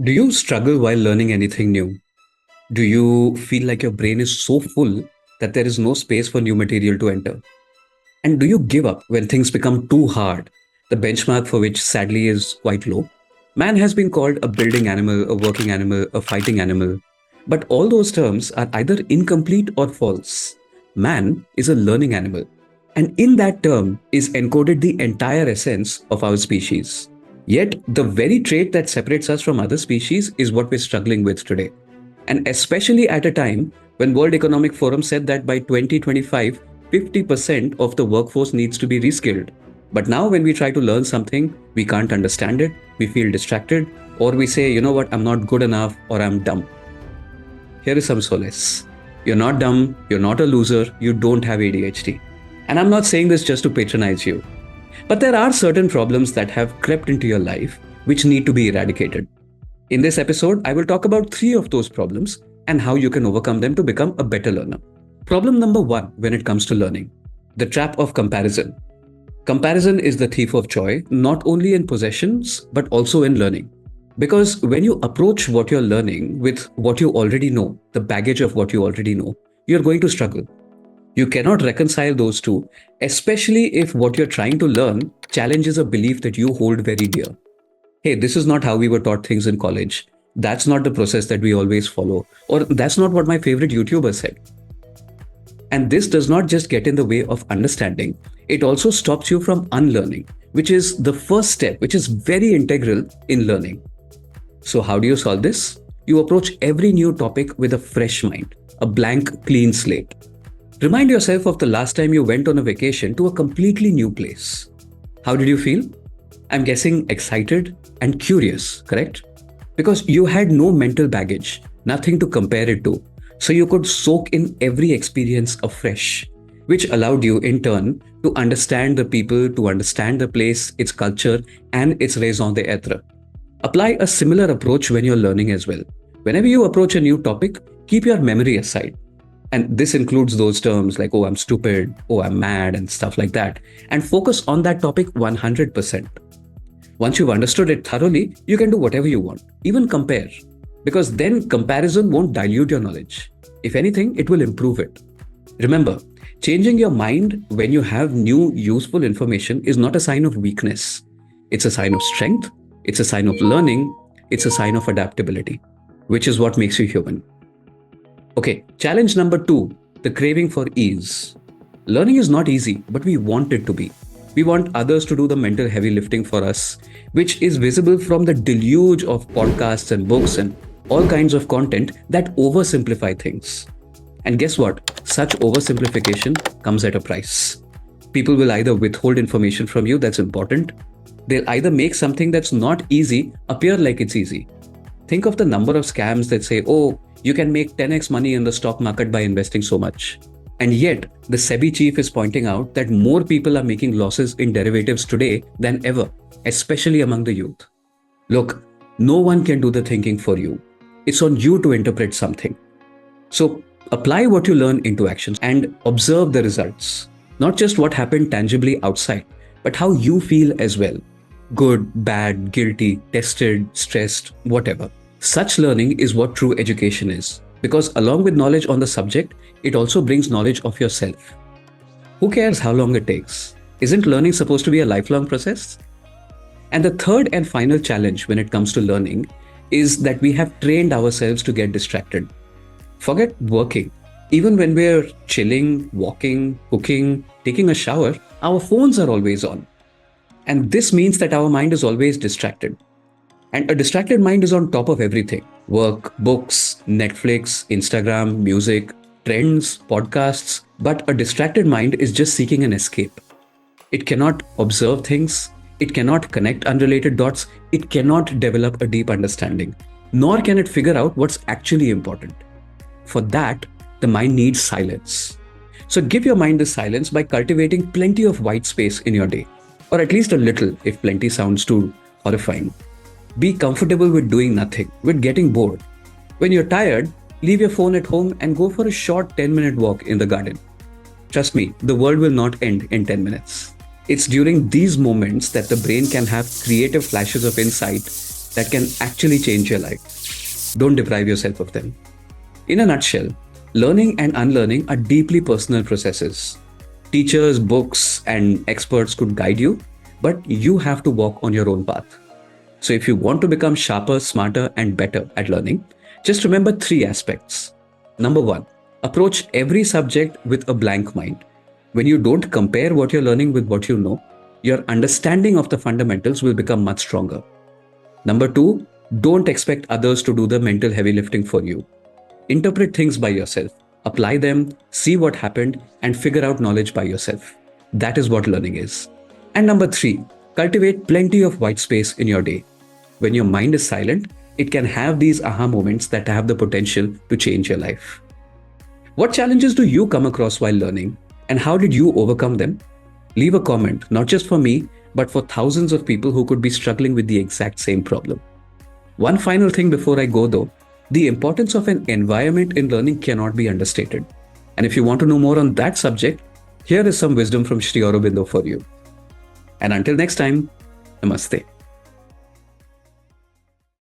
Do you struggle while learning anything new? Do you feel like your brain is so full that there is no space for new material to enter? And do you give up when things become too hard, the benchmark for which sadly is quite low? Man has been called a building animal, a working animal, a fighting animal. But all those terms are either incomplete or false. Man is a learning animal. And in that term is encoded the entire essence of our species. Yet, the very trait that separates us from other species is what we're struggling with today. And especially at a time when World Economic Forum said that by 2025, 50% of the workforce needs to be reskilled. But now, when we try to learn something, we can't understand it, we feel distracted, or we say, you know what, I'm not good enough, or I'm dumb. Here is some solace. You're not dumb, you're not a loser, you don't have ADHD. And I'm not saying this just to patronize you. But there are certain problems that have crept into your life which need to be eradicated. In this episode, I will talk about three of those problems and how you can overcome them to become a better learner. Problem number one when it comes to learning: the trap of comparison. Comparison is the thief of joy, not only in possessions, but also in learning. Because when you approach what you're learning with what you already know, the baggage of what you already know, you're going to struggle. You cannot reconcile those two, especially if what you're trying to learn challenges a belief that you hold very dear. Hey, this is not how we were taught things in college. That's not the process that we always follow. Or that's not what my favorite YouTuber said. And this does not just get in the way of understanding, it also stops you from unlearning, which is the first step, which is very integral in learning. So, how do you solve this? You approach every new topic with a fresh mind, a blank, clean slate. Remind yourself of the last time you went on a vacation to a completely new place. How did you feel? I'm guessing excited and curious, correct? Because you had no mental baggage, nothing to compare it to. So you could soak in every experience afresh, which allowed you in turn to understand the people, to understand the place, its culture, and its raison d'etre. Apply a similar approach when you're learning as well. Whenever you approach a new topic, keep your memory aside. And this includes those terms like, oh, I'm stupid, oh, I'm mad, and stuff like that. And focus on that topic 100%. Once you've understood it thoroughly, you can do whatever you want, even compare. Because then comparison won't dilute your knowledge. If anything, it will improve it. Remember, changing your mind when you have new, useful information is not a sign of weakness. It's a sign of strength, it's a sign of learning, it's a sign of adaptability, which is what makes you human. Okay, challenge number two, the craving for ease. Learning is not easy, but we want it to be. We want others to do the mental heavy lifting for us, which is visible from the deluge of podcasts and books and all kinds of content that oversimplify things. And guess what? Such oversimplification comes at a price. People will either withhold information from you that's important, they'll either make something that's not easy appear like it's easy. Think of the number of scams that say, oh, you can make 10x money in the stock market by investing so much. And yet, the SEBI chief is pointing out that more people are making losses in derivatives today than ever, especially among the youth. Look, no one can do the thinking for you. It's on you to interpret something. So, apply what you learn into actions and observe the results. Not just what happened tangibly outside, but how you feel as well. Good, bad, guilty, tested, stressed, whatever. Such learning is what true education is, because along with knowledge on the subject, it also brings knowledge of yourself. Who cares how long it takes? Isn't learning supposed to be a lifelong process? And the third and final challenge when it comes to learning is that we have trained ourselves to get distracted. Forget working. Even when we're chilling, walking, cooking, taking a shower, our phones are always on. And this means that our mind is always distracted. And a distracted mind is on top of everything: work, books, Netflix, Instagram, music, trends, podcasts. But a distracted mind is just seeking an escape. It cannot observe things, it cannot connect unrelated dots, it cannot develop a deep understanding, nor can it figure out what's actually important. For that, the mind needs silence. So give your mind this silence by cultivating plenty of white space in your day, or at least a little if plenty sounds too horrifying. Be comfortable with doing nothing, with getting bored. When you're tired, leave your phone at home and go for a short 10-minute walk in the garden. Trust me, the world will not end in 10 minutes. It's during these moments that the brain can have creative flashes of insight that can actually change your life. Don't deprive yourself of them. In a nutshell, learning and unlearning are deeply personal processes. Teachers, books, and experts could guide you, but you have to walk on your own path. So, if you want to become sharper, smarter, and better at learning, just remember three aspects. Number one, approach every subject with a blank mind. When you don't compare what you're learning with what you know, your understanding of the fundamentals will become much stronger. Number two, don't expect others to do the mental heavy lifting for you. Interpret things by yourself, apply them, see what happened, and figure out knowledge by yourself. That is what learning is. And number three, cultivate plenty of white space in your day. When your mind is silent, it can have these aha moments that have the potential to change your life. What challenges do you come across while learning, and how did you overcome them? Leave a comment, not just for me, but for thousands of people who could be struggling with the exact same problem. One final thing before I go though, the importance of an environment in learning cannot be understated. And if you want to know more on that subject, here is some wisdom from Sri Aurobindo for you. And until next time, namaste.